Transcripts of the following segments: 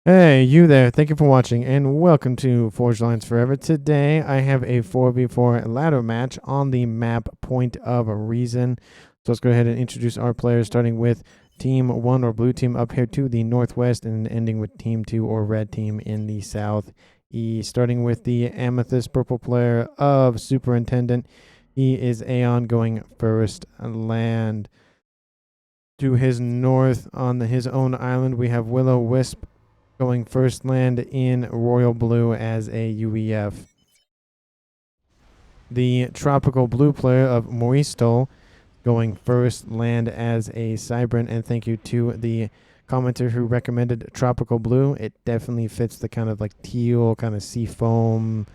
Hey, you there. Thank you for watching and welcome to Forge Lines Forever. Today I have a 4v4 ladder match on the map Point of Reason. So let's go ahead and introduce our players, starting with Team 1 or Blue Team up here to the northwest and ending with Team 2 or Red Team in the southeast. Starting with the Amethyst Purple player of Superintendent. He is Aeon going first land. To his north on his own island, we have Willow Wisp going first land in Royal Blue as a UEF. The Tropical Blue player of Moistol going first land as a Cybran, and thank you to the commenter who recommended Tropical Blue. It definitely fits the kind of like teal, kind of sea foam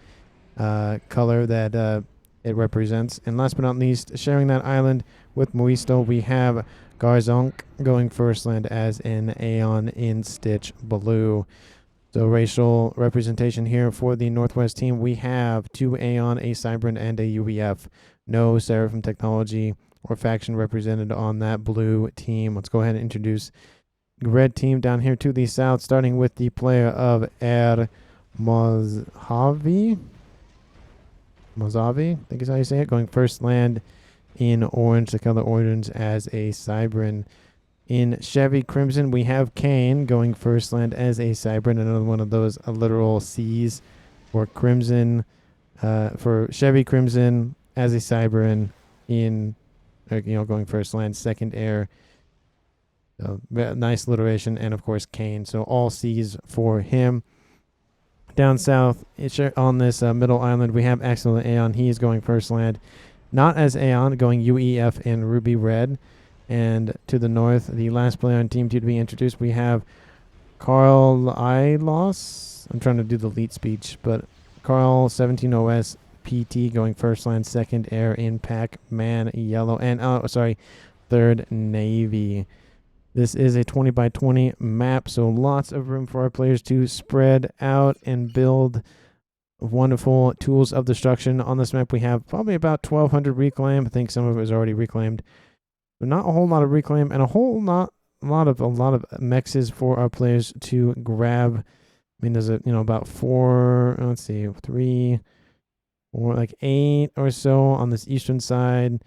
color that it represents. And last but not least, sharing that island with Moisto, we have Garzonk going first land as an Aeon in Stitch Blue. So racial representation here for the Northwest team. We have two Aeon, a Cybran, and a UEF. No Seraphim technology or faction represented on that blue team. Let's go ahead and introduce red team down here to the south, starting with the player of Mozhavi, I think is how you say it, going first land in orange, the color orange, as a Cybran. In Chevy Crimson, we have Kane going first land as a Cybran, another one of those literal C's for Crimson, for Chevy Crimson as a Cybran in, going first land, second air. So, nice alliteration, and of course Kane. So all C's for him. Down south, on this middle island, we have Excellent Aeon. He is going first land, not as Aeon, going UEF in Ruby Red. And to the north, the last player on Team 2 to be introduced, we have Carl Ilos. I'm trying to do the lead speech, but Carl 17OS PT going first land, second air in Pac-Man Yellow, and third Navy. This is a 20 by 20 map, so lots of room for our players to spread out and build wonderful tools of destruction. On this map, we have probably about 1,200 reclaim. I think some of it is already reclaimed, but not a whole lot of reclaim, and a lot of mexes for our players to grab. I mean, there's about 3, 4, like 8 or so on this eastern side.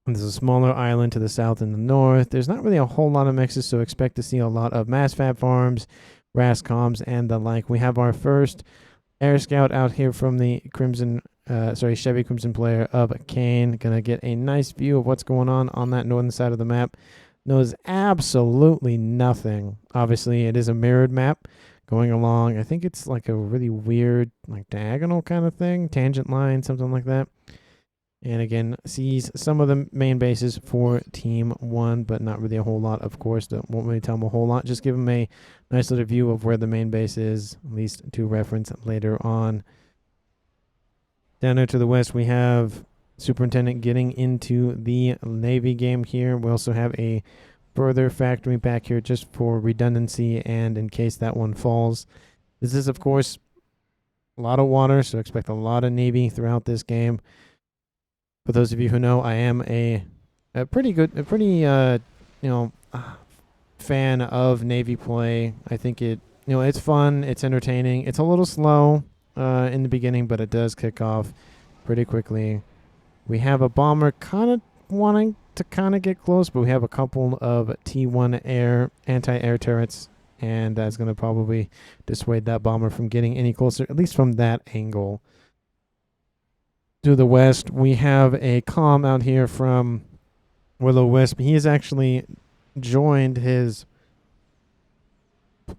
And there's a smaller island to the south and the north. There's not really a whole lot of mexes, so expect to see a lot of mass fab farms, Rascoms, and the like. We have our first air scout out here from the Chevy Crimson player of Kane. Gonna get a nice view of what's going on that northern side of the map. Knows absolutely nothing. Obviously, it is a mirrored map going along. I think it's like a really weird, like diagonal kind of thing, tangent line, something like that. And again, sees some of the main bases for Team 1, but not really a whole lot, of course. Won't really tell them a whole lot. Just give them a nice little view of where the main base is, at least to reference later on. Down there to the west, we have Superintendent getting into the Navy game here. We also have a further factory back here just for redundancy and in case that one falls. This is, of course, a lot of water, so expect a lot of Navy throughout this game. For those of you who know, I am a pretty fan of Navy play. I think it's fun, it's entertaining. It's a little slow in the beginning, but it does kick off pretty quickly. We have a bomber kind of wanting to kind of get close, but we have a couple of T1 anti-air turrets, and that's going to probably dissuade that bomber from getting any closer, at least from that angle. To the west, we have a comm out here from Willow Wisp. He has actually joined his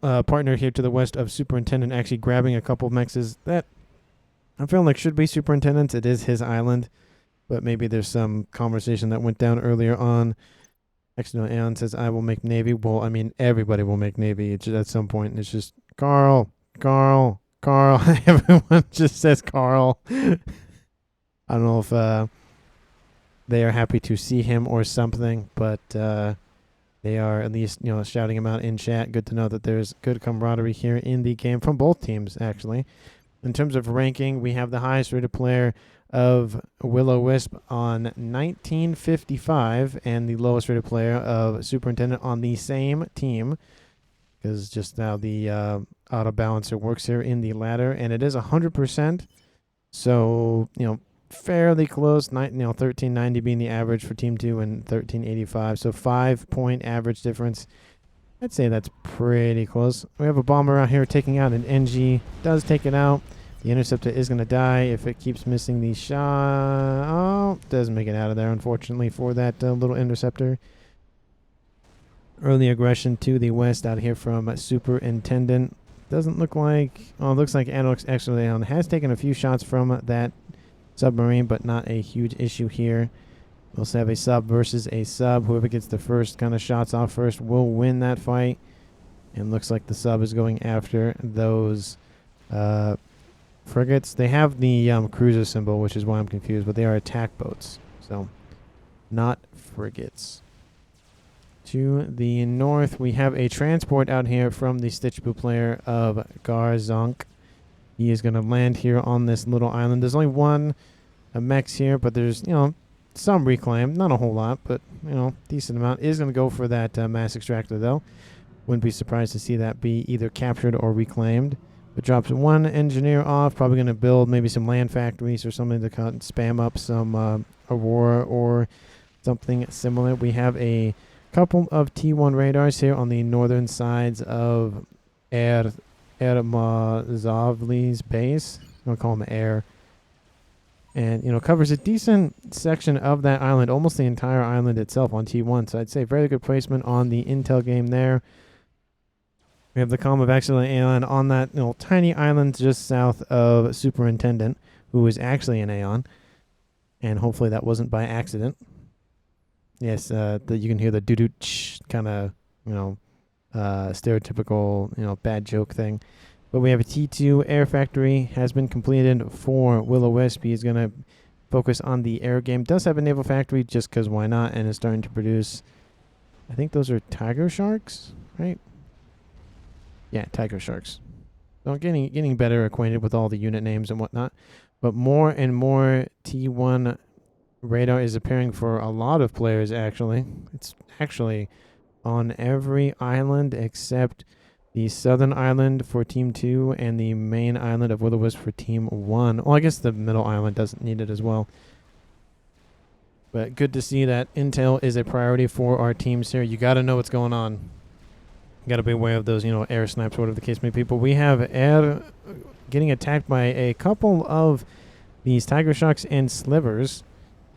partner here to the west of Superintendent, actually grabbing a couple of mexes that I'm feeling like should be Superintendent's. It is his island, but maybe there's some conversation that went down earlier on. Actually, Aeon says, I will make Navy. Well, I mean, everybody will make Navy. It's just, at some point, it's just Carl. Everyone just says Carl. I don't know if they are happy to see him or something, but they are at least, shouting him out in chat. Good to know that there's good camaraderie here in the game from both teams, actually. In terms of ranking, we have the highest rated player of Willow Wisp on 1955 and the lowest rated player of Superintendent on the same team. because just how the auto balancer works here in the ladder, and it is 100%. So fairly close. 1390 being the average for Team 2 and 1385. So 5-point average difference. I'd say that's pretty close. We have a bomber out here taking out an NG. Does take it out. The interceptor is going to die if it keeps missing the shot. Oh, doesn't make it out of there, unfortunately, for that little interceptor. Early aggression to the west out here from Superintendent. Doesn't look like... Oh, it looks like Extractor has taken a few shots from that submarine, but not a huge issue here. We'll also have a sub versus a sub. Whoever gets the first kind of shots off first will win that fight. And looks like the sub is going after those frigates. They have the cruiser symbol, which is why I'm confused, but they are attack boats. So, not frigates. To the north, we have a transport out here from the Stitch Blue player of Garzonk. He is going to land here on this little island. There's only one mechs here, but there's, some reclaim. Not a whole lot, but, decent amount. Is going to go for that mass extractor, though. Wouldn't be surprised to see that be either captured or reclaimed. But drops one engineer off. Probably going to build maybe some land factories or something to spam up some Aurora or something similar. We have a couple of T1 radars here on the northern sides of Ermazovli's base. I'm going to call him Air. And, covers a decent section of that island, almost the entire island itself on T1. So I'd say very good placement on the intel game there. We have the comm of Excalating on that tiny island just south of Superintendent, who is actually an Aeon. And hopefully that wasn't by accident. Yes, you can hear the doo-doo kind of, stereotypical, bad joke thing. But we have a T2 air factory has been completed for Will-O-Wisp. He's going to focus on the air game. Does have a naval factory just because why not, and is starting to produce, I think those are tiger sharks, right? Yeah, tiger sharks. So getting better acquainted with all the unit names and whatnot. But more and more T1 radar is appearing for a lot of players, actually. It's actually on every island except the southern island for Team 2 and the main island of Will-O-Wisp for Team 1. Well, I guess the middle island doesn't need it as well. But good to see that intel is a priority for our teams here. You got to know what's going on. You got to be aware of those, air snipes, whatever the case may be. But we have Air getting attacked by a couple of these tiger sharks and slivers.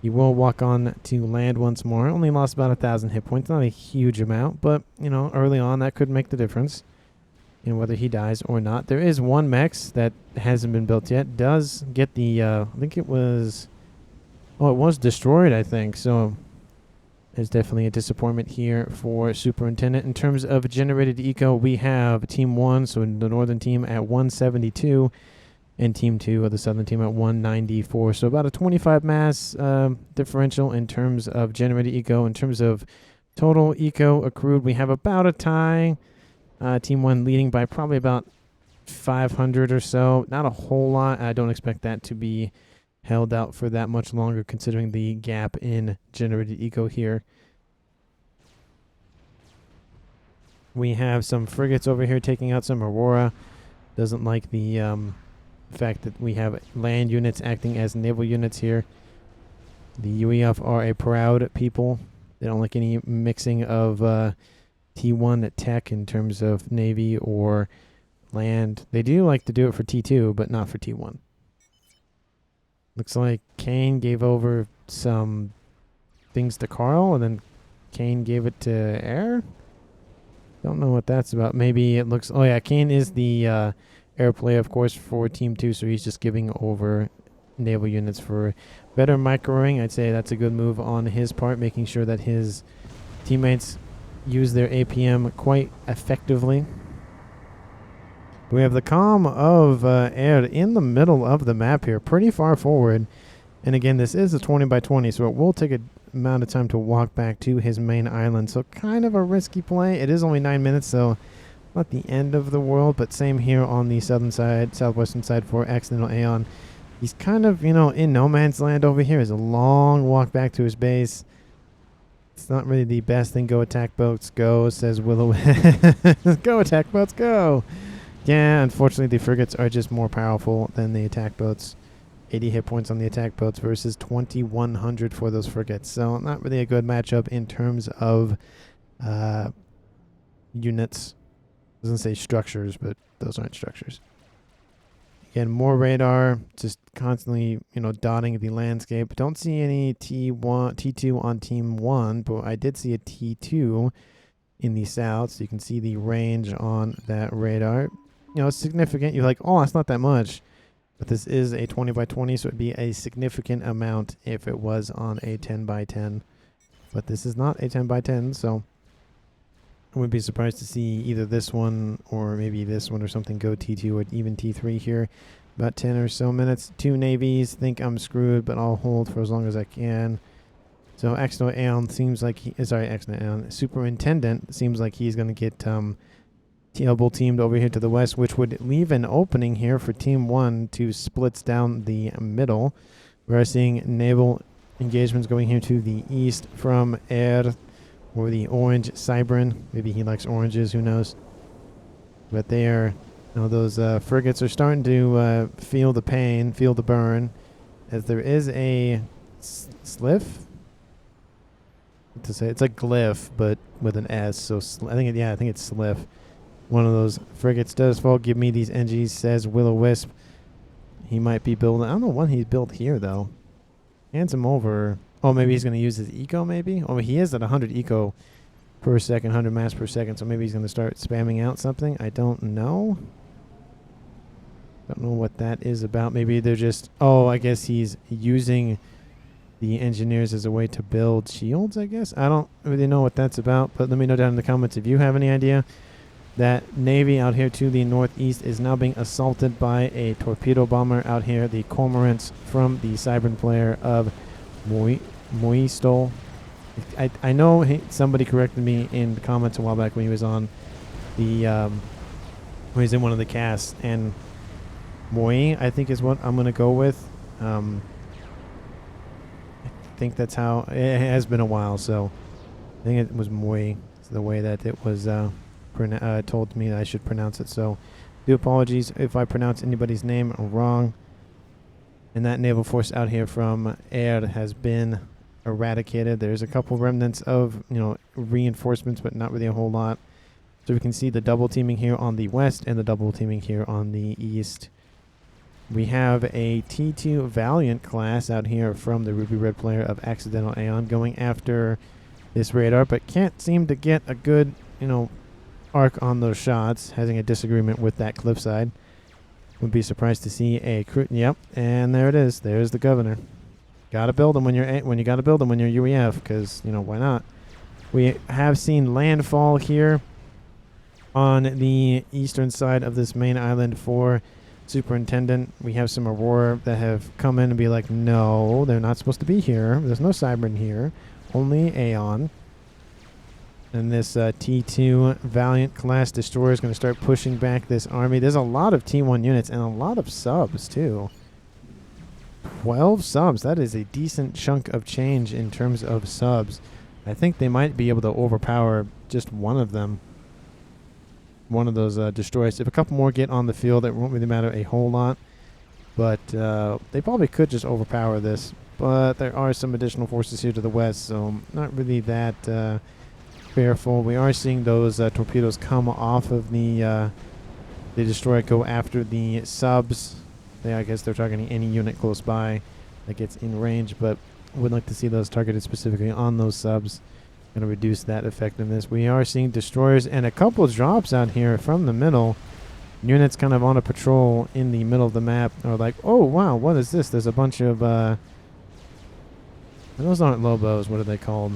He will walk on to land once more. Only lost about 1,000 hit points. Not a huge amount, but, early on that could make the difference in whether he dies or not. There is one Mechs that hasn't been built yet. Does get the, I think it was... Oh, it was destroyed, I think. So, there's definitely a disappointment here for Superintendent. In terms of generated eco, we have Team 1, so the northern team at 172. And Team 2 of the southern team at 194. So about a 25 mass differential in terms of generated eco. In terms of total eco accrued, we have about a tie. Team 1 leading by probably about 500 or so. Not a whole lot. I don't expect that to be held out for that much longer considering the gap in generated eco here. We have some frigates over here taking out some Aurora. Doesn't like the fact that we have land units acting as naval units here. The UEF are a proud people. They don't like any mixing of T1 tech in terms of Navy or land. They do like to do it for T2, but not for T1. Looks like Kane gave over some things to Carl, and then Kane gave it to Air. Don't know what that's about. Maybe it looks... Oh, yeah, Kane is the airplay, of course, for Team 2, so he's just giving over naval units for better microing. I'd say that's a good move on his part, making sure that his teammates use their APM quite effectively. We have the comm of Air in the middle of the map here, pretty far forward. And again, this is a 20 by 20, so it will take a amount of time to walk back to his main island. So kind of a risky play. It is only 9 minutes, so not the end of the world, but same here on the southern side, southwestern side for Accidental Aeon. He's kind of, in no man's land over here. It's a long walk back to his base. It's not really the best thing. Go attack boats, go, says Willow. Go attack boats, go. Yeah, unfortunately the frigates are just more powerful than the attack boats. 80 hit points on the attack boats versus 2100 for those frigates. So not really a good matchup in terms of units. Doesn't say structures, but those aren't structures. Again, more radar, just constantly, dotting the landscape. Don't see any T2 on Team 1, but I did see a T2 in the south, so you can see the range on that radar. It's significant. You're like, oh, that's not that much. But this is a 20 by 20, so it would be a significant amount if it was on a 10 by 10. But this is not a 10 by 10, so I wouldn't be surprised to see either this one or maybe this one or something go T2 or even T3 here. About 10 or so minutes. 2 navies. Think I'm screwed, but I'll hold for as long as I can. So Exno Aeon seems like Exno Aeon. Superintendent seems like he's going to get double teamed over here to the west, which would leave an opening here for Team 1 to splits down the middle. We're seeing naval engagements going here to the east from Air. Or the orange Cybrin. Maybe he likes oranges, who knows. But they are, those frigates are starting to feel the pain, feel the burn. As there is a sliff? What to say? It's like glyph, but with an S. So I think it's sliff. One of those frigates does fall. Give me these NGs, says Will-O-Wisp. He might be building. I don't know what he's built here, though. Hands him over. Oh, maybe he's going to use his eco, maybe? Oh, he is at 100 eco per second, 100 mass per second, so maybe he's going to start spamming out something. I don't know. Don't know what that is about. Maybe they're just... Oh, I guess he's using the engineers as a way to build shields, I guess? I don't really know what that's about, but let me know down in the comments if you have any idea. That Navy out here to the northeast is now being assaulted by a torpedo bomber out here, the Cormorants from the Cybrin player of... Moistol. I know somebody corrected me in the comments a while back when he was on the when he was in one of the casts, and Moi I think is what I'm gonna go with. I think that's how it has been a while, so I think it was Moi. It's the way that it was told me that I should pronounce it. So do apologies if I pronounce anybody's name wrong. And that naval force out here from Air has been eradicated. There's a couple remnants of, reinforcements, but not really a whole lot. So we can see the double teaming here on the west and the double teaming here on the east. We have a T2 Valiant class out here from the Ruby Red player of Accidental Aeon going after this radar, but can't seem to get a good, arc on those shots, having a disagreement with that cliffside. Would be surprised to see a crew. Yep, and there it is. There's the governor. Gotta build them when you're UEF, because why not? We have seen landfall here on the eastern side of this main island for Superintendent. We have some Aurora that have come in and be like, no, they're not supposed to be here. There's no Cybrin here, only Aeon. And this T2 Valiant class destroyer is going to start pushing back this army. There's a lot of T1 units and a lot of subs too. 12 subs. That is a decent chunk of change in terms of subs. I think they might be able to overpower just one of them. One of those destroyers. If a couple more get on the field, it won't really matter a whole lot. But they probably could just overpower this. But there are some additional forces here to the west, so not really that... fearful. We are seeing those torpedoes come off of the destroyer, go after the subs. I guess they're targeting any unit close by that gets in range, but would like to see those targeted specifically on those subs. Going to reduce that effectiveness. We are seeing destroyers and a couple of drops out here from the middle. Units kind of on a patrol in the middle of the map are like, oh wow, what is this? There's a bunch of those aren't Lobos. What are they called?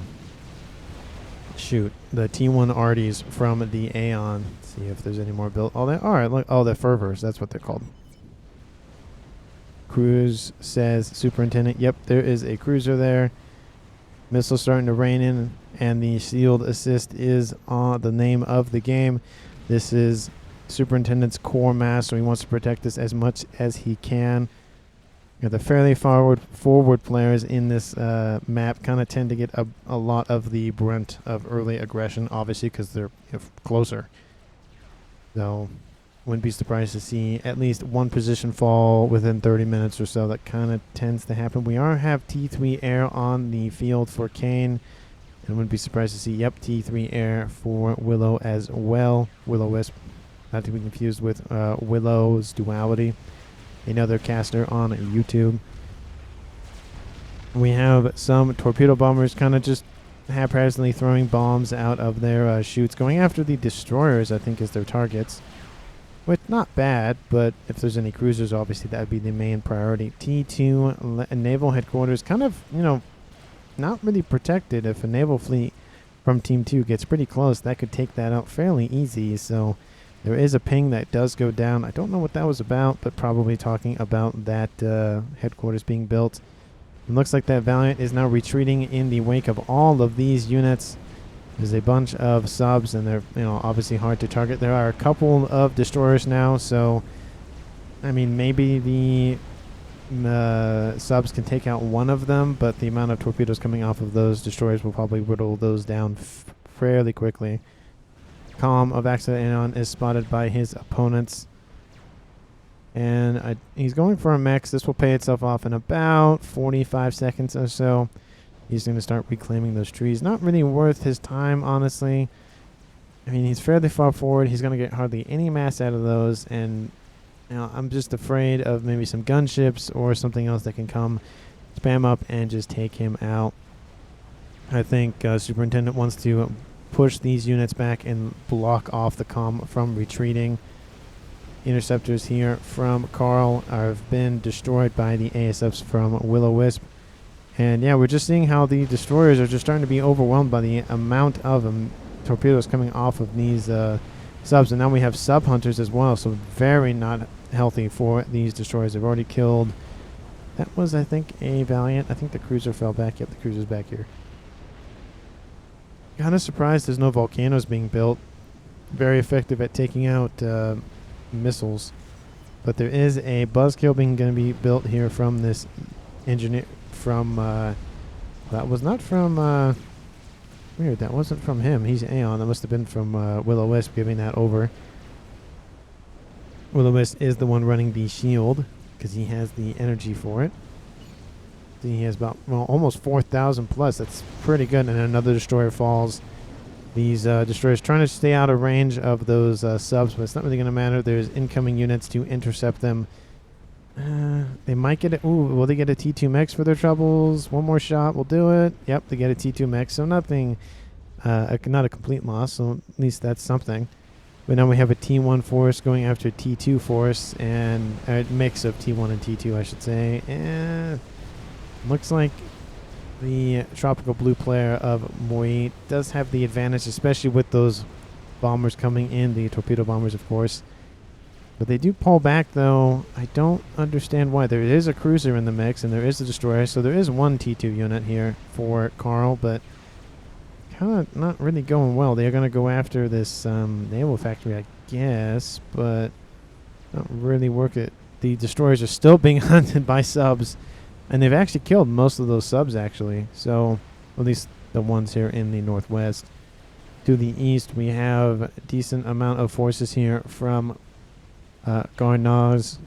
Shoot, the T1 Arties from the Aeon. Let's see if there's any more built. Oh, they are. Look, oh, they're Fervors. That's what they're called. Cruise says Superintendent. Yep, there is a cruiser there. Missiles starting to rain in, and the shield assist is on the name of the game. This is Superintendent's core mass, so he wants to protect this as much as he can. Yeah, the fairly forward players in this map kind of tend to get a lot of the brunt of early aggression, obviously, because they're closer. So, wouldn't be surprised to see at least one position fall within 30 minutes or so. That kind of tends to happen. We have T3 air on the field for Kane. And wouldn't be surprised to see, yep, T3 air for Willow as well. Will-O-Wisp, not to be confused with Willow's Duality, another caster on YouTube. We have some torpedo bombers kind of just haphazardly throwing bombs out of their chutes, going after the destroyers, I think, as their targets. Which, not bad, but if there's any cruisers, obviously that would be the main priority. T2 naval headquarters, kind of, not really protected. If a naval fleet from Team 2 gets pretty close, that could take that out fairly easy. So there is a ping that does go down. I don't know what that was about, but probably talking about that headquarters being built. It looks like that Valiant is now retreating in the wake of all of these units. There's a bunch of subs, and they're obviously hard to target. There are a couple of destroyers now, so I mean, maybe the subs can take out one of them, but the amount of torpedoes coming off of those destroyers will probably whittle those down fairly quickly. Calm of Extractor is spotted by his opponents, and he's going for a mech. This will pay itself off in about 45 seconds or so. He's going to start reclaiming those trees. Not really worth his time, honestly. I mean, he's fairly far forward. He's going to get hardly any mass out of those, and I'm just afraid of maybe some gunships or something else that can come, spam up, and just take him out. I think Superintendent wants to push these units back and block off the comm from retreating. Interceptors here from Carl have been destroyed by the ASFs from Will-O-Wisp. And yeah, we're just seeing how the destroyers are just starting to be overwhelmed by the amount of torpedoes coming off of these subs. And now we have sub hunters as well, so very not healthy for these destroyers. They've already killed, that was, I think, a Valiant. I think the cruiser fell back. Yep, the cruiser's back here. Kind of surprised there's no volcanoes being built. Very effective at taking out missiles. But there is a buzzkill going to be built here from this engineer. From that was not from weird, that wasn't from him. He's Aeon. That must have been from Will-O-Wisp giving that over. Will-O-Wisp is the one running the shield because he has the energy for it. So he has about almost 4,000 plus. That's pretty good. And another destroyer falls. These destroyers trying to stay out of range of those subs, but it's not really going to matter. There's incoming units to intercept them. They might get it. Ooh, will they get a T2 Mechs for their troubles? One more shot will do it. Yep, they get a T2 Mechs. So nothing, not a complete loss. So at least that's something. But now we have a T1 force going after T2 force, and a mix of T1 and T2, I should say. And looks like the Tropical Blue player of Moi does have the advantage, especially with those bombers coming in, the torpedo bombers, of course. But they do pull back, though. I don't understand why. There is a cruiser in the mix, and there is a destroyer. So there is one T2 unit here for Carl, but kind of not really going well. They're going to go after this naval factory, I guess, but not really work it. The destroyers are still being hunted by subs, and they've actually killed most of those subs, actually. So at least the ones here in the northwest. To the east, we have a decent amount of forces here from Garzonk,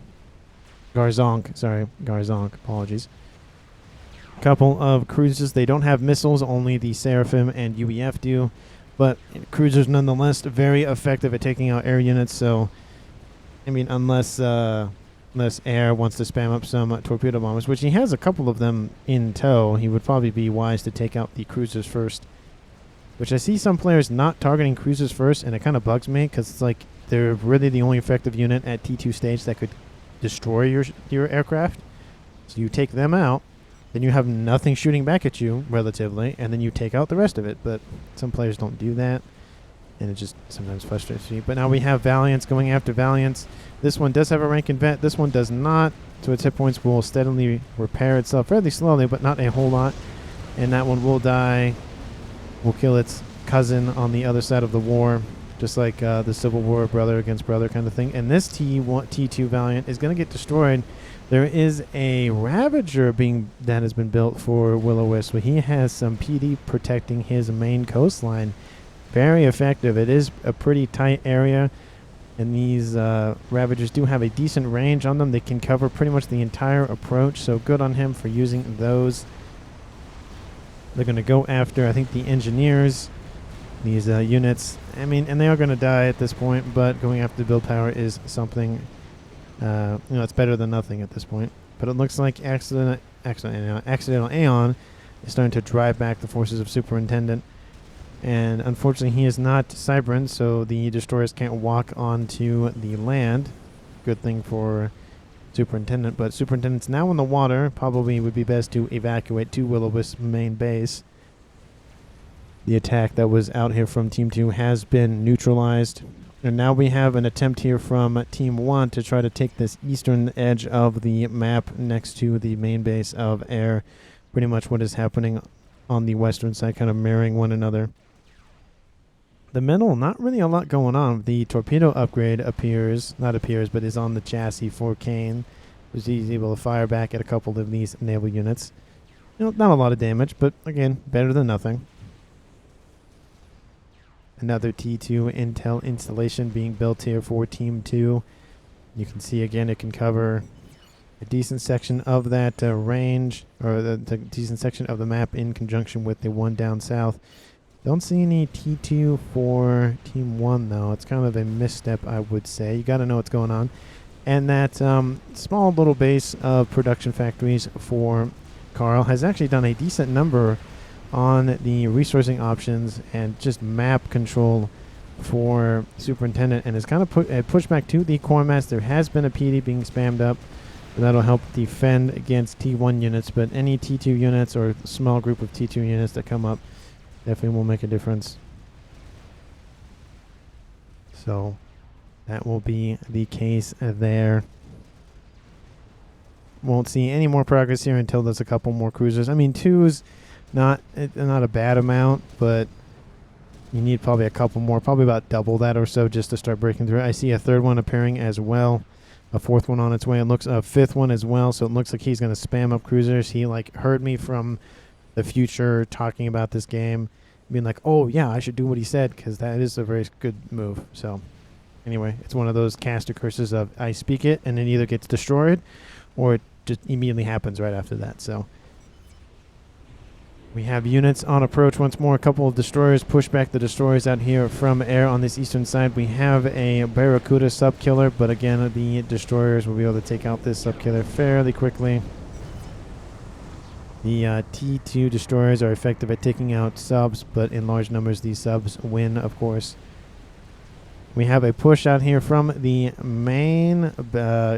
apologies. Couple of cruisers. They don't have missiles, only the Seraphim and UEF do, but cruisers nonetheless very effective at taking out air units. So I mean, unless Air wants to spam up some torpedo bombers, which he has a couple of them in tow, he would probably be wise to take out the cruisers first, which I see some players not targeting cruisers first, and it kind of bugs me because it's like they're really the only effective unit at T2 stage that could destroy your aircraft. So you take them out, then you have nothing shooting back at you, relatively, and then you take out the rest of it. But some players don't do that, and it just sometimes frustrates me. But now we have Valiants going after Valiants. This one does have a rank in vet. This one does not. So its hit points will steadily repair itself fairly slowly, but not a whole lot. And that one will die. Will kill its cousin on the other side of the war. just like the Civil War, brother against brother kind of thing. And this T2 Valiant is going to get destroyed. There is a Ravager that has been built for Will-O-Wisp. So he has some PD protecting his main coastline. Very effective. It is a pretty tight area, and these Ravagers do have a decent range on them. They can cover pretty much the entire approach, so good on him for using those. They're going to go after, I think, the engineers, these units. I mean, and they are going to die at this point, but going after the build power is something, it's better than nothing at this point. But it looks like Accidental Aeon is starting to drive back the forces of Superintendent. And unfortunately, he is not Cybran, so the destroyers can't walk onto the land. Good thing for Superintendent, but Superintendent's now in the water. Probably would be best to evacuate to Will-O-Wisp's main base. The attack that was out here from Team 2 has been neutralized. And now we have an attempt here from Team 1 to try to take this eastern edge of the map next to the main base of Air. Pretty much what is happening on the western side, kind of mirroring one another. The middle, not really a lot going on. The torpedo upgrade but is on the chassis for Kane, which he's able to fire back at a couple of these naval units. Not a lot of damage, but again, better than nothing. Another T2 intel installation being built here for Team 2. You can see again it can cover a decent section of that range, or the decent section of the map in conjunction with the one down south. Don't see any T2 for Team 1 though. It's kind of a misstep, I would say. You got to know what's going on. And that small little base of production factories for Carl has actually done a decent number on the resourcing options and just map control for Superintendent, and is kind of pushed back to the core mass. There has been a PD being spammed up, and that'll help defend against T1 units, but any T2 units or small group of T2 units that come up definitely will make a difference. So that will be the case there. Won't see any more progress here until there's a couple more cruisers. I mean, 2's not a bad amount, but you need probably a couple more, probably about double that or so, just to start breaking through. I see a third one appearing as well, a fourth one on its way. It looks a fifth one as well, so it looks like he's going to spam up cruisers. He heard me from the future talking about this game, being like, oh yeah, I should do what he said, because that is a very good move. So anyway, it's one of those caster curses of I speak it and it either gets destroyed or it just immediately happens right after that. So we have units on approach once more. A couple of destroyers push back the destroyers out here from Air on this eastern side. We have a Barracuda sub-killer, but again, the destroyers will be able to take out this sub-killer fairly quickly. The T2 destroyers are effective at taking out subs, but in large numbers these subs win, of course. We have a push out here from the main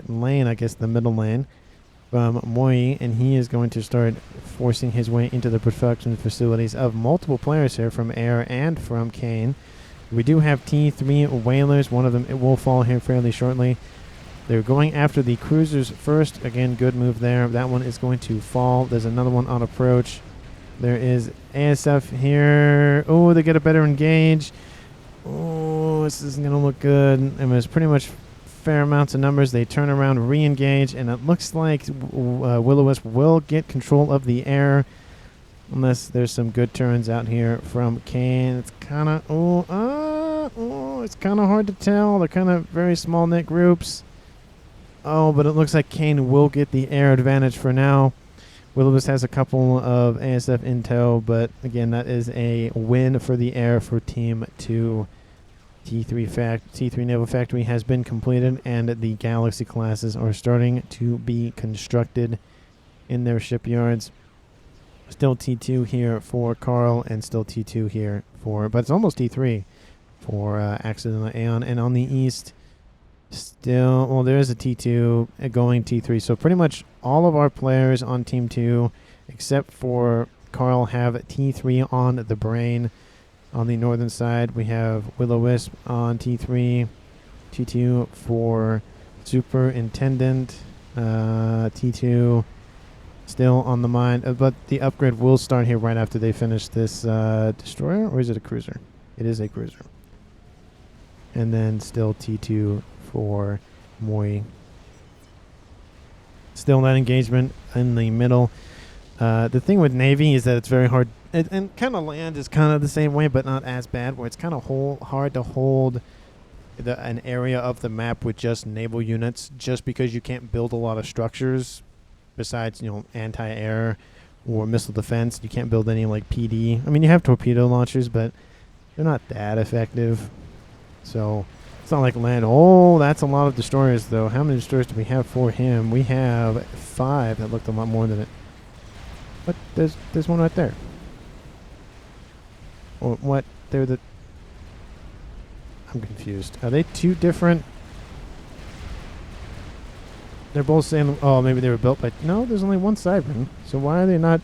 lane, I guess the middle lane, from Moi, and he is going to start forcing his way into the production facilities of multiple players here from Air and from Kane. We do have T3 whalers. One of them will fall here fairly shortly. They're going after the cruisers first. Again, good move there. That one is going to fall. There's another one on approach. There is ASF here. Oh, they get a better engage. Oh, this isn't going to look good. And there's pretty much fair amounts of numbers. They turn around, re-engage, and it looks like Will-O-Wisp will get control of the air, unless there's some good turns out here from Kane. It's kind of it's kind of hard to tell. They're kind of very small knit groups. Oh, but it looks like Kane will get the air advantage for now. Will-O-Wisp has a couple of ASF in tow, but again, that is a win for the air for Team 2. T3 Naval Factory has been completed, and the Galaxy classes are starting to be constructed in their shipyards. Still T2 here for Carl, and still T2 here but it's almost T3 for Accidental Aeon. And on the east, still, well, there is a T2 going T3. So pretty much all of our players on Team 2, except for Carl, have T3 on the brain. On the northern side, we have Will-O-Wisp on T3, T2 for Superintendent, T2 still on the mine, but the upgrade will start here right after they finish this destroyer, or is it a cruiser? It is a cruiser. And then still T2 for Moi. Still that engagement in the middle. The thing with Navy is that it's very hard, and kind of land is kind of the same way, but not as bad, where it's kind of hard to hold an area of the map with just naval units, just because you can't build a lot of structures besides, you know, anti-air or missile defense. You can't build any like PD. I mean, you have torpedo launchers, but they're not that effective. So it's not like land. Oh, that's a lot of destroyers, though. How many destroyers do we have for him? We have 5. That looked a lot more than it. But there's one right there. Or what? They're the... I'm confused. Are they 2 different? They're both saying, oh, maybe they were built by... No, there's only one Cybran. So why are they not...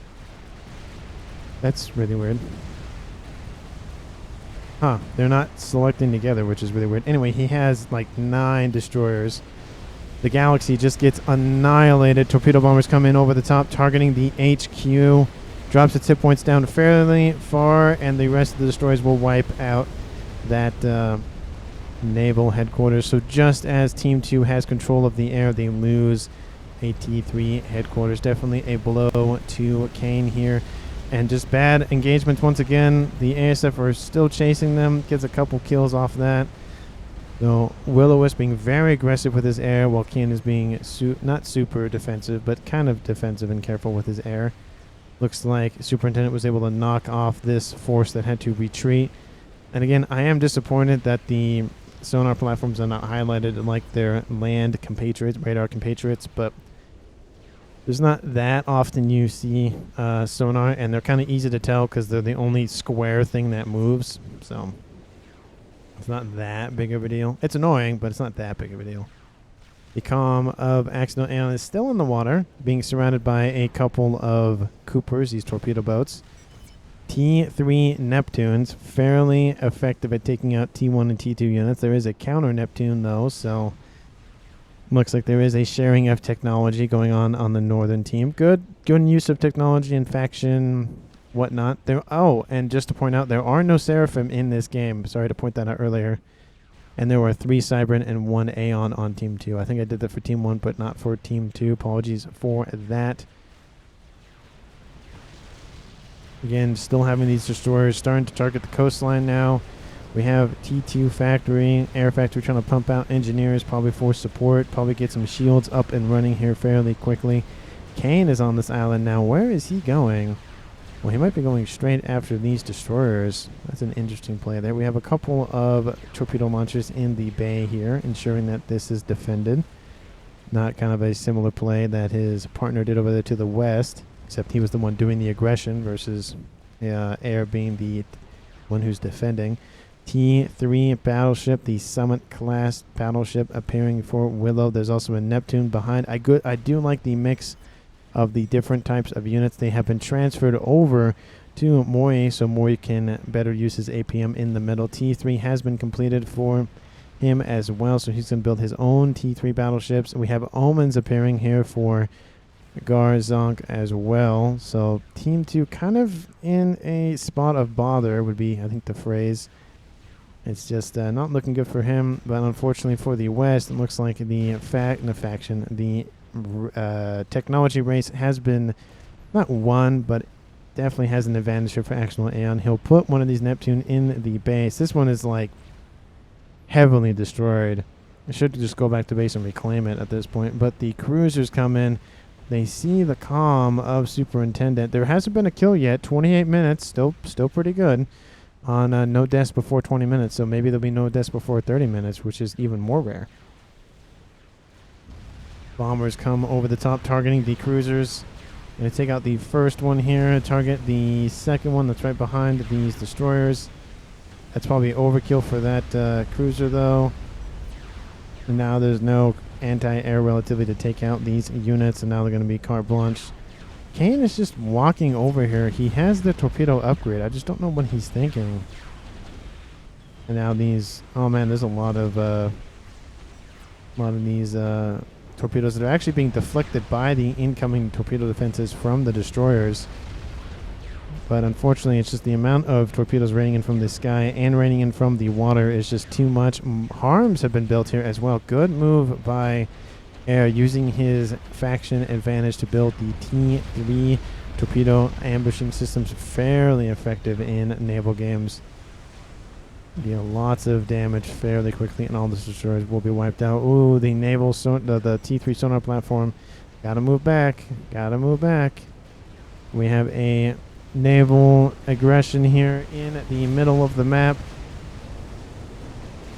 That's really weird. Huh. They're not selecting together, which is really weird. Anyway, he has like 9 destroyers. The Galaxy just gets annihilated. Torpedo bombers come in over the top, targeting the HQ. Drops its hit points down fairly far, and the rest of the destroyers will wipe out that naval headquarters. So just as Team 2 has control of the air, they lose a T3 headquarters. Definitely a blow to Kane here. And just bad engagements once again. The ASF are still chasing them. Gets a couple kills off that. So Will-O-Wisp being very aggressive with his air, while Kane is being not super defensive, but kind of defensive and careful with his air. Looks like Superintendent was able to knock off this force that had to retreat. And again, I am disappointed that the sonar platforms are not highlighted like their land compatriots, radar compatriots, but there's not that often you see sonar, and they're kind of easy to tell because they're the only square thing that moves. So it's not that big of a deal. It's annoying, but it's not that big of a deal. The comm of Accidental Aeon is still in the water, being surrounded by a couple of Coopers, these torpedo boats. T3 Neptunes, fairly effective at taking out T1 and T2 units. There is a counter Neptune, though, so looks like there is a sharing of technology going on the northern team. Good use of technology and faction whatnot. And just to point out, there are no Seraphim in this game. Sorry to point that out earlier. And there were 3 Cybran and 1 Aeon on Team 2. I think I did that for Team 1, but not for Team 2. Apologies for that. Again, still having these destroyers starting to target the coastline now. We have T2 Factory, Air Factory trying to pump out engineers, probably for support. Probably get some shields up and running here fairly quickly. Kane is on this island now. Where is he going? Well, he might be going straight after these destroyers. That's an interesting play there. We have a couple of torpedo launchers in the bay here, ensuring that this is defended. Not kind of a similar play that his partner did over there to the west, except he was the one doing the aggression versus Air being the one who's defending. T3 battleship, the Summit class battleship appearing for Willow. There's also a Neptune behind. I do like the mix of the different types of units. They have been transferred over to Moi, so Moi can better use his APM in the middle. T3 has been completed for him as well, so he's going to build his own T3 battleships. We have Omens appearing here for Garzonk as well. So Team 2 kind of in a spot of bother would be, I think, the phrase. It's just not looking good for him, but unfortunately for the West, it looks like the technology race has been not won, but definitely has an advantage here for Accidental Aeon. He'll put one of these Neptune in the base. This one is like heavily destroyed. I should just go back to base and reclaim it at this point, but the cruisers come in. They see the comm of Superintendent. There hasn't been a kill yet. 28 minutes, still pretty good. On no deaths before 20 minutes, so maybe there'll be no deaths before 30 minutes, which is even more rare. Bombers come over the top, targeting the cruisers. Going to take out the first one here, target the second one that's right behind these destroyers. That's probably overkill for that cruiser, though. And now there's no anti-air relativity to take out these units, and now they're going to be carte blanche. Kane is just walking over here. He has the torpedo upgrade. I just don't know what he's thinking. And now these... Oh, man, there's a lot of these torpedoes that are actually being deflected by the incoming torpedo defenses from the destroyers. But unfortunately, it's just the amount of torpedoes raining in from the sky and raining in from the water is just too much. Harms have been built here as well. Good move by Air, using his faction advantage to build the T3 torpedo ambushing systems. Fairly effective in naval games. Deal lots of damage fairly quickly, and all the destroyers will be wiped out. Ooh, the naval the T3 sonar platform. Gotta move back. Gotta move back. We have a naval aggression here in the middle of the map.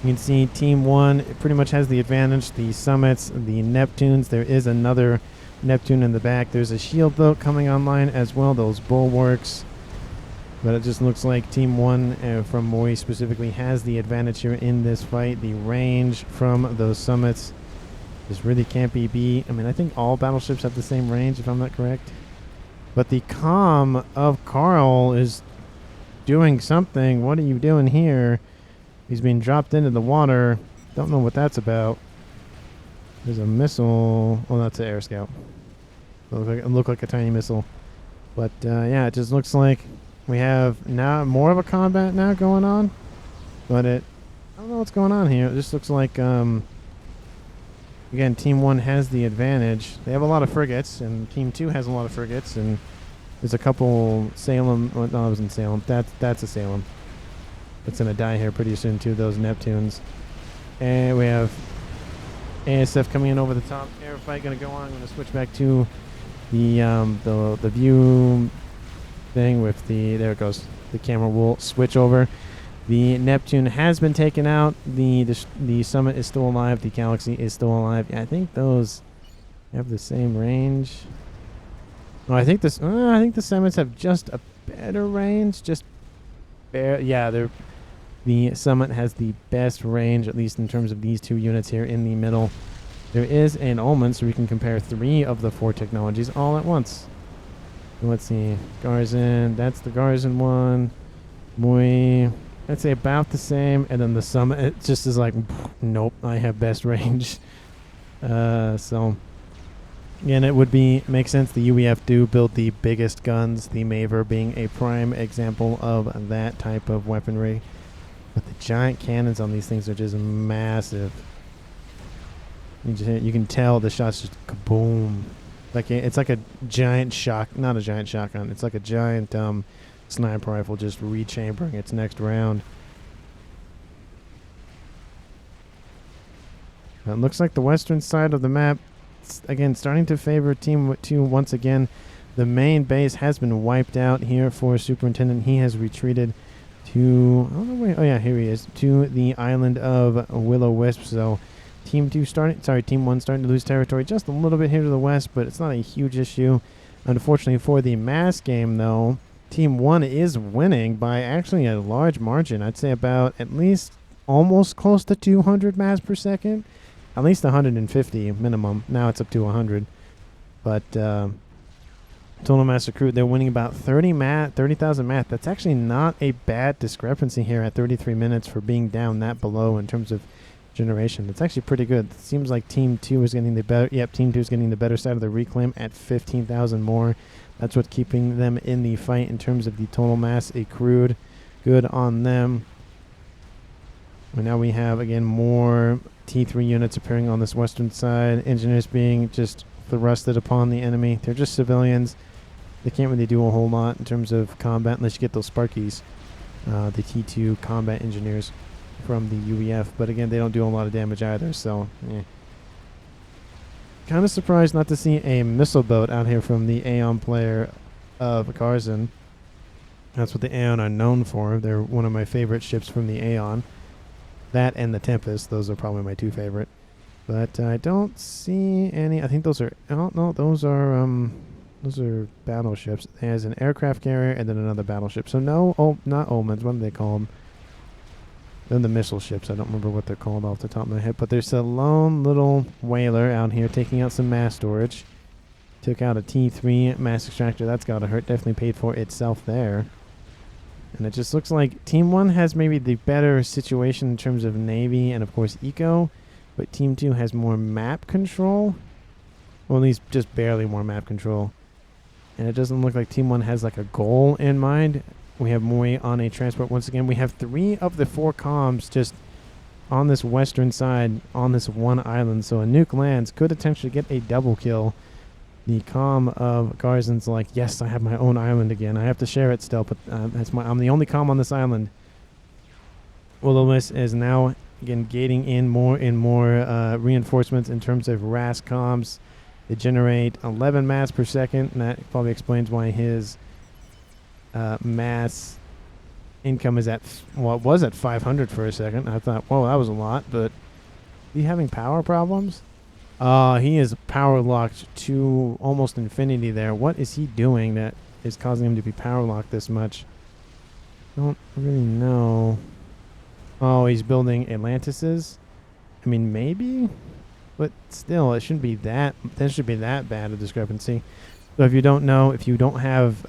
You can see Team 1 pretty much has the advantage. The Summits, the Neptunes. There is another Neptune in the back. There's a shield boat coming online as well. Those bulwarks. But it just looks like Team 1 from Moi specifically has the advantage here in this fight. The range from those Summits just really can't be beat. I mean, I think all battleships have the same range, if I'm not correct. But the comm of Carl is doing something. What are you doing here? He's being dropped into the water. Don't know what that's about. There's a missile. Oh, that's an air scout. It looked like a tiny missile. But yeah, it just looks like we have now more of a combat now going on. But I don't know what's going on here. It just looks like, again, Team 1 has the advantage. They have a lot of frigates, and Team 2 has a lot of frigates, and there's a couple Salem. Well, no, it wasn't Salem. That's a Salem. It's going to die here pretty soon, too, those Neptunes. And we have ASF coming in over the top. Air fight going to go on. I'm going to switch back to the view thing with the, there it goes. The camera will switch over. The Neptune has been taken out. The Summit is still alive. The Galaxy is still alive. Yeah, I think those have the same range. Oh, I think the Summits have just a better range. Yeah, the Summit has the best range, at least in terms of these two units here in the middle. There is an Ullman, so we can compare 3 of the 4 technologies all at once. Let's see. Garrison, that's the Garrison one. Moi, I'd say about the same. And then the Summit, it just is like, nope, I have best range. So, again, it would make sense. The UEF do build the biggest guns, the Maver being a prime example of that type of weaponry. But the giant cannons on these things are just massive. You can tell the shots just kaboom. It's like a giant not a giant shotgun. It's like a giant sniper rifle just rechambering its next round. It looks like the western side of the map, again, starting to favor Team 2 once again. The main base has been wiped out here for Superintendent. He has retreated to, I don't know where, oh yeah, here he is, to the island of Willow-Wisp. So Team 1 starting to lose territory just a little bit here to the west, but it's not a huge issue. Unfortunately for the mass game, though, Team 1 is winning by actually a large margin. I'd say about at least almost close to 200 mass per second. At least 150 minimum. Now it's up to 100. But total mass recruit, they're winning about 30,000 mass. That's actually not a bad discrepancy here at 33 minutes for being down that below in terms of generation. It's actually pretty good. It seems like Team 2 is getting the better. Yep, Team 2 is getting the better side of the reclaim at 15,000 more. That's what's keeping them in the fight in terms of the total mass accrued. Good on them. And now we have, again, more T3 units appearing on this western side. Engineers being just thrusted upon the enemy. They're just civilians. They can't really do a whole lot in terms of combat unless you get those Sparkies, the T2 combat engineers from the UEF. But again, they don't do a lot of damage either, so kind of surprised not to see a missile boat out here from the Aeon player of Garrison. That's what the Aeon are known for. They're one of my favorite ships from the Aeon. That and the Tempest, those are probably my 2 favorite. But I don't see any. I think those are, oh no, those are battleships. There's an aircraft carrier and then another battleship. So no, not Omens. What do they call them? Then the missile ships. I don't remember what they're called off the top of my head. But there's a lone little whaler out here taking out some mass storage. Took out a T3 mass extractor. That's got to hurt. Definitely paid for itself there. And it just looks like Team 1 has maybe the better situation in terms of Navy and, of course, Eco. But Team 2 has more map control. Well, at least just barely more map control. And it doesn't look like Team 1 has like a goal in mind. We have Mori on a transport once again. We have 3 of the 4 comms just on this western side on this one island. So a nuke lands, could potentially get a double kill. The comm of Garzan's like, yes, I have my own island again. I have to share it still, but I'm the only comm on this island. Will-O-Wisp is now again gating in more and more reinforcements in terms of RAS comms. They generate 11 mass per second, and that probably explains why his mass income is at, well, it was at 500 for a second. I thought, whoa, that was a lot, but is he having power problems? He is power locked to almost infinity there. What is he doing that is causing him to be power locked this much? Don't really know. Oh, he's building Atlantises? I mean, maybe? But still, it shouldn't be that bad a discrepancy. So if you don't know, if you don't have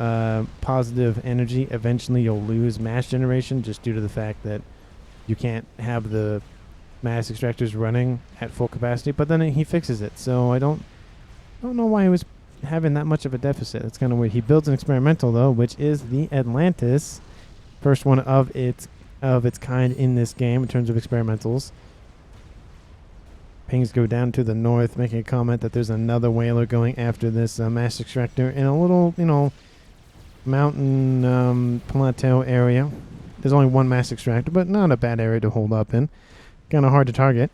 positive energy, eventually you'll lose mass generation just due to the fact that you can't have the mass extractors running at full capacity. But then he fixes it. So I don't know why he was having that much of a deficit. It's kind of weird. He builds an experimental though, which is the Atlantis, first one of its kind in this game in terms of experimentals. Pings go down to the north, making a comment that there's another whaler going after this mass extractor in a little, mountain plateau area. There's only one mass extractor, but not a bad area to hold up in. Kind of hard to target.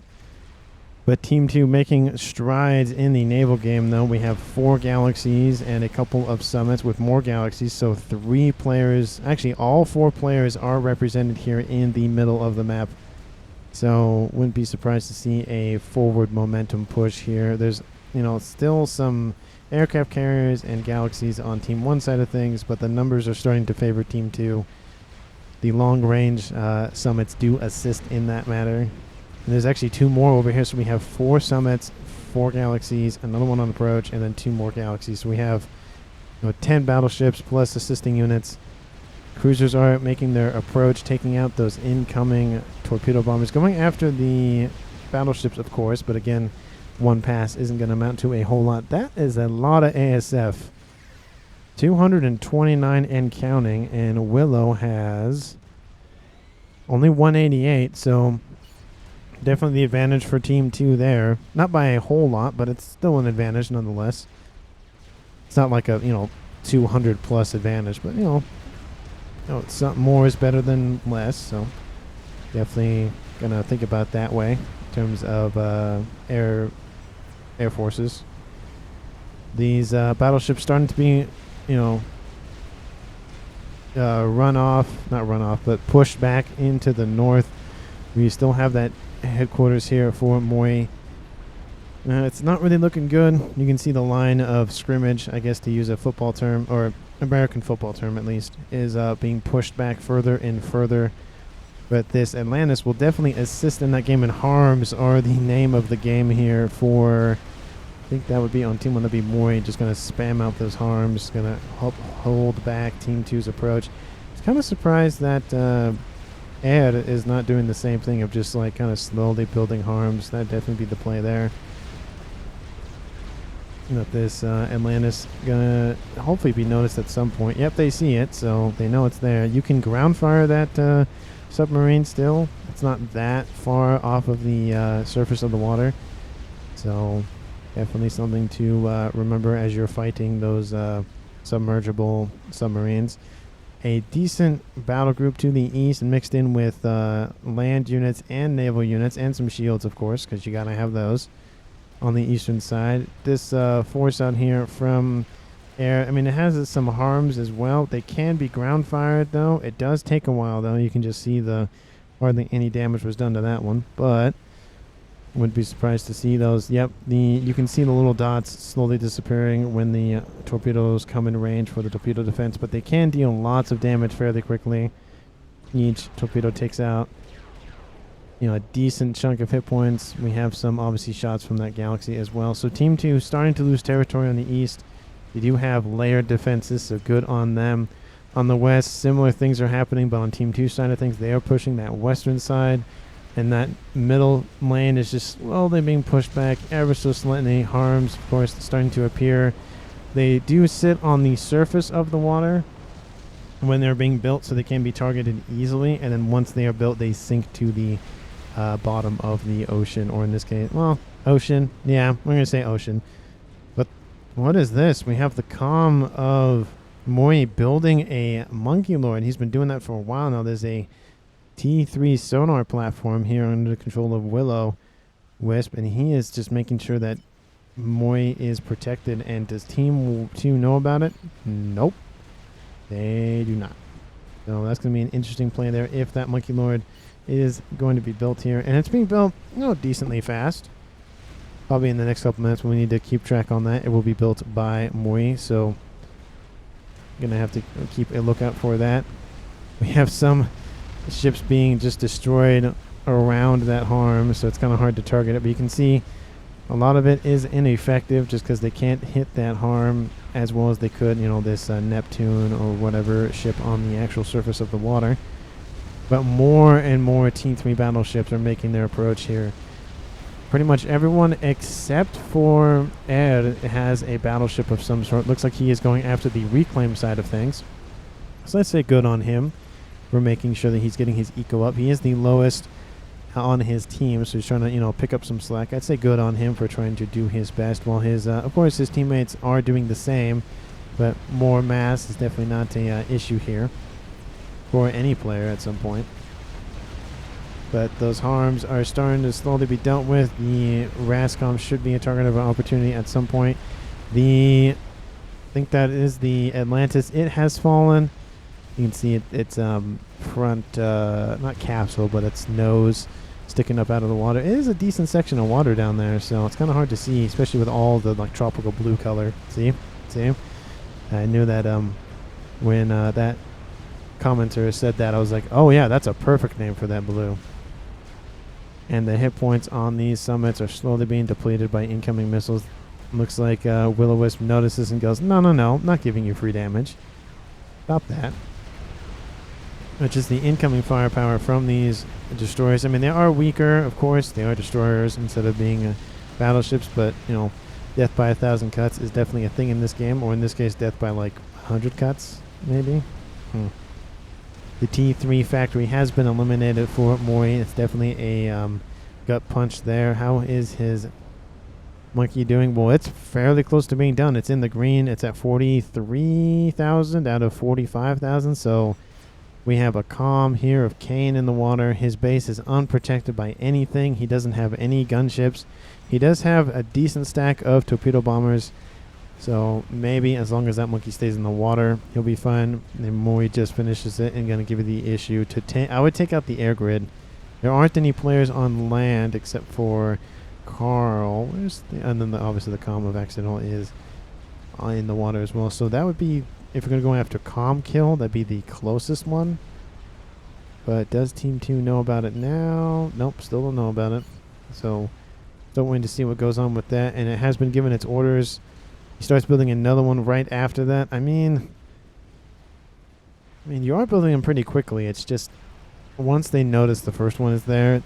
But Team 2 making strides in the naval game, though. We have 4 galaxies and a couple of summits with more galaxies. So 3 players, actually all 4 players are represented here in the middle of the map. So wouldn't be surprised to see a forward momentum push here. There's, still some aircraft carriers and galaxies on Team 1 side of things, but the numbers are starting to favor Team 2. The long-range summits do assist in that matter. And there's actually 2 more over here, so we have 4 summits, 4 galaxies, another one on approach, and then 2 more galaxies. So we have 10 battleships plus assisting units. Cruisers are making their approach, taking out those incoming torpedo bombers, going after the battleships, of course, but again, one pass isn't going to amount to a whole lot. That is a lot of ASF. 229 and counting, and Willow has only 188, so definitely the advantage for Team 2 there. Not by a whole lot, but it's still an advantage nonetheless. It's not like a, 200 plus advantage, but, something more is better than less, so definitely going to think about that way in terms of air forces. These battleships starting to be, but pushed back into the north. We still have that headquarters here for Mori. It's not really looking good. You can see the line of scrimmage, I guess to use a football term, or American football term at least, is being pushed back further and further. But this Atlantis will definitely assist in that game, and harms are the name of the game here for, I think that would be on Team 1, that'd be Mori, just going to spam out those harms, going to help hold back Team 2's approach. I was kind of surprised that Ed is not doing the same thing of just kind of slowly building harms. That'd definitely be the play there. This Atlantis gonna hopefully be noticed at some point. Yep, they see it, so they know it's there. You can ground fire that submarine still. It's not that far off of the surface of the water, so definitely something to remember as you're fighting those submergible submarines. A decent battle group to the east, mixed in with land units and naval units, and some shields, of course, because you gotta have those on the eastern side. This force out here from air, it has some harms as well. They can be ground fired, though. It does take a while, though. You can just see hardly any damage was done to that one, but wouldn't be surprised to see those. Yep, you can see the little dots slowly disappearing when the torpedoes come in range for the torpedo defense, but they can deal lots of damage fairly quickly. Each torpedo takes out a decent chunk of hit points. We have some obviously shots from that galaxy as well. So Team 2 starting to lose territory on the east. You do have layered defenses, so good on them. On the west, similar things are happening, but on Team 2 side of things, they are pushing that western side, and that middle lane is just slowly being pushed back ever so slightly. Harms, of course, starting to appear. They do sit on the surface of the water when they're being built, so they can be targeted easily. And then once they are built, they sink to the bottom of the ocean, or in this case, well, ocean. Yeah, we're going to say ocean. But what is this? We have the comm of Moi building a Monkey Lord. He's been doing that for a while now. There's a T3 sonar platform here under the control of Willow Wisp, and he is just making sure that Moi is protected. And does Team 2 know about it? Nope. They do not. So that's going to be an interesting play there if that Monkey Lord is going to be built here. And it's being built, decently fast. Probably in the next couple minutes when we need to keep track on that. It will be built by Moi, so going to have to keep a lookout for that. We have some ships being just destroyed around that harm, so it's kind of hard to target it. But you can see a lot of it is ineffective just because they can't hit that harm as well as they could, this Neptune or whatever ship on the actual surface of the water. But more and more Team 3 battleships are making their approach here. Pretty much everyone except for Ed has a battleship of some sort. Looks like he is going after the reclaim side of things. So let's say good on him for making sure that he's getting his eco up. He is the lowest on his team, so he's trying to, pick up some slack. I'd say good on him for trying to do his best, while his, of course, his teammates are doing the same, but more mass is definitely not a issue here for any player at some point. But those harms are starting to slowly be dealt with. The Rascom should be a target of an opportunity at some point. I think that is the Atlantis. It has fallen. You can see its front, not capsule, but its nose sticking up out of the water. It is a decent section of water down there, so it's kind of hard to see, especially with all the tropical blue color. See? I knew that when that commenter said that, I was like, oh yeah, that's a perfect name for that blue. And the hit points on these summits are slowly being depleted by incoming missiles. Looks like Will-O-Wisp notices and goes, no, not giving you free damage. Stop that. Which is the incoming firepower from these destroyers. I mean, they are weaker, of course. They are destroyers instead of being battleships, but, death by 1,000 cuts is definitely a thing in this game, or in this case, death by 100 cuts, maybe. The T3 factory has been eliminated for Moi. It's definitely a gut punch there. How is his monkey doing? Well, it's fairly close to being done. It's in the green. It's at 43,000 out of 45,000. So we have a comm here of Kane in the water. His base is unprotected by anything. He doesn't have any gunships. He does have a decent stack of torpedo bombers. So maybe as long as that monkey stays in the water, he'll be fine. And Moi just finishes it and going to give you the issue to I would take out the air grid. There aren't any players on land except for Carl. And then obviously the comm of Accidental is in the water as well. So that would be, if we're going to go after comm kill, that'd be the closest one. But does Team 2 know about it now? Nope, still don't know about it. So don't wait to see what goes on with that. And it has been given its orders. He starts building another one right after that. I mean, you are building them pretty quickly. It's just once they notice the first one is there,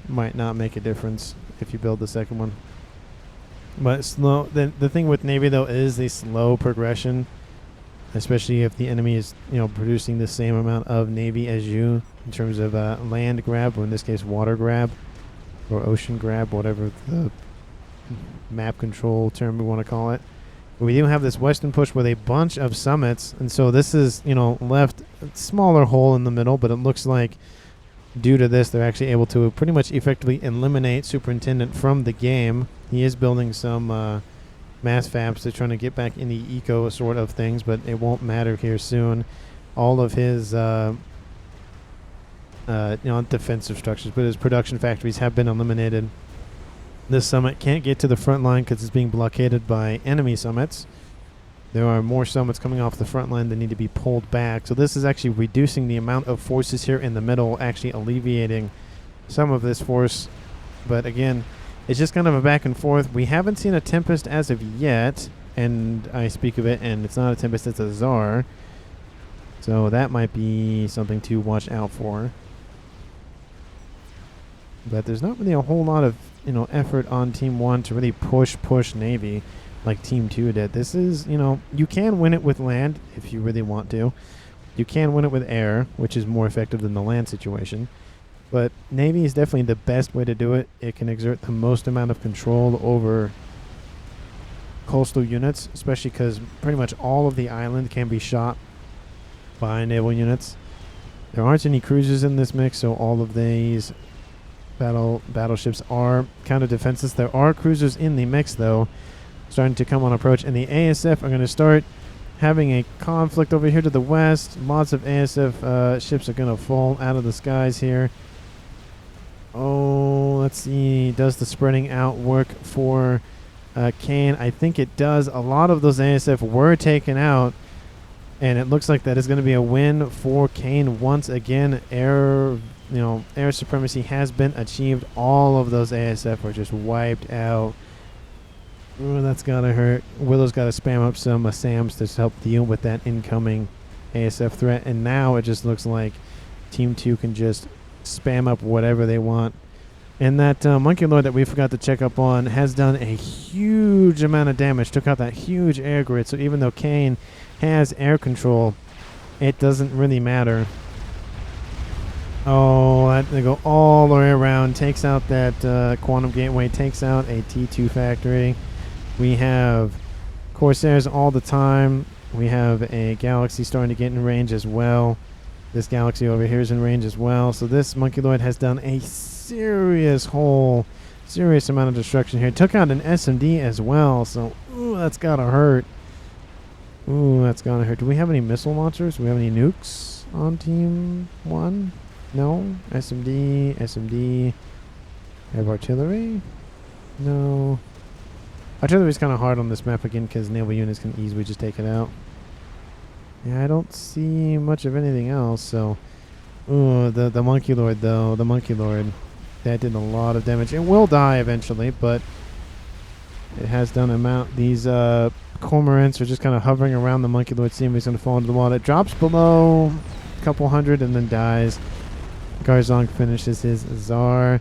might not make a difference if you build the second one. But slow. The thing with Navy though is a slow progression, especially if the enemy is producing the same amount of Navy as you in terms of land grab, or in this case water grab, or ocean grab, whatever the map control term we want to call it. But we do have this western push with a bunch of summits, and so this is left a smaller hole in the middle, but it looks like due to this they're actually able to pretty much effectively eliminate Superintendent from the game. He is building some mass FAFs to trying to get back in the eco sort of things, but it won't matter here soon. All of his defensive structures, but his production factories have been eliminated. This summit can't get to the front line because it's being blockaded by enemy summits. There are more summits coming off the front line that need to be pulled back. So this is actually reducing the amount of forces here in the middle, actually alleviating some of this force. But again, it's just kind of a back and forth. We haven't seen a Tempest as of yet, and I speak of it, and it's not a Tempest, it's a Tsar. So that might be something to watch out for. But there's not really a whole lot of effort on Team 1 to really push Navy. like Team 2 did. This is, you know, you can win it with land if you really want to. You can win it with air, which is more effective than the land situation. But Navy is definitely the best way to do it. It can exert the most amount of control over coastal units, especially because pretty much all of the island can be shot by naval units. There aren't any cruisers in this mix, so all of these battleships are kind of defenseless. There are cruisers in the mix, though, starting to come on approach, and the ASF are going to start having a conflict over here to the west. Lots of ASF ships are going to fall out of the skies here. Oh, let's see. Does the spreading out work for Kane? I think it does. A lot of those ASF were taken out, and it looks like that is going to be a win for Kane once again. Air supremacy has been achieved. All of those ASF were just wiped out. Ooh, that's gotta hurt. Willow's got to spam up some SAMs to help deal with that incoming ASF threat, and now it just looks like Team 2 can just spam up whatever they want. And that Monkey Lord that we forgot to check up on has done a huge amount of damage. Took out that huge air grid, so even though Kane has air control, it doesn't really matter. Oh, they go all the way around. Takes out that Quantum Gateway. Takes out a T2 factory. We have Corsairs all the time. We have a Galaxy starting to get in range as well. This Galaxy over here is in range as well. So this Monkey Lord has done a serious amount of destruction here. Took out an SMD as well. So, ooh, that's gotta hurt. Ooh, that's gonna hurt. Do we have any missile launchers? Do we have any nukes on Team 1? No. SMD. Have artillery? No. Artillery's kind of hard on this map again because naval units can easily just take it out. Yeah, I don't see much of anything else, so... Ooh, the Monkey Lord, though. The Monkey Lord. That did a lot of damage. It will die eventually, but... It has done amount. These cormorants are just kind of hovering around the Monkey Lord, seeing if he's going to fall into the water. It drops below a couple hundred and then dies. Garzong finishes his Tsar.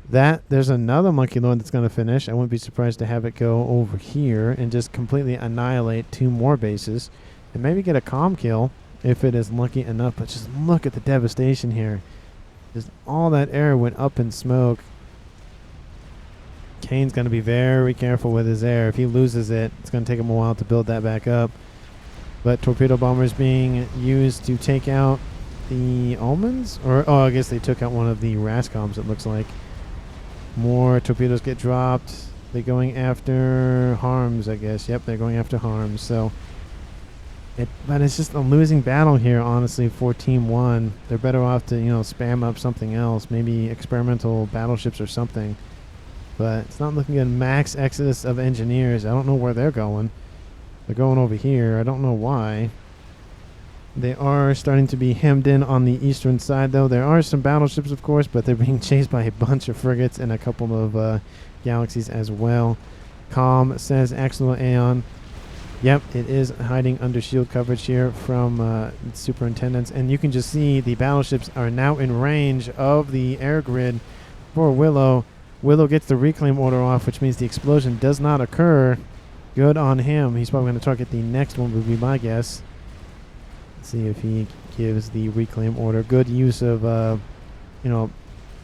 There's another Monkey Lord that's going to finish. I wouldn't be surprised to have it go over here and just completely annihilate 2 more bases. And maybe get a comm kill if it is lucky enough. But just look at the devastation here. Just all that air went up in smoke. Kane's going to be very careful with his air. If he loses it, it's going to take him a while to build that back up. But torpedo bombers being used to take out the Almonds? I guess they took out one of the Rascoms, it looks like. More torpedoes get dropped. They're going after Harms, I guess. Yep, they're going after Harms. So, but it's just a losing battle here, honestly, for Team 1. They're better off to, spam up something else. Maybe experimental battleships or something. But it's not looking good. Max exodus of engineers. I don't know where they're going. They're going over here. I don't know why. They are starting to be hemmed in on the eastern side, though. There are some battleships, of course, but they're being chased by a bunch of frigates and a couple of galaxies as well. Com says Axel Aeon. Yep, it is hiding under shield coverage here from superintendents. And you can just see the battleships are now in range of the air grid for Willow. Willow gets the reclaim order off, which means the explosion does not occur. Good on him. He's probably going to target the next one, would be my guess. Let's see if he gives the reclaim order. Good use of,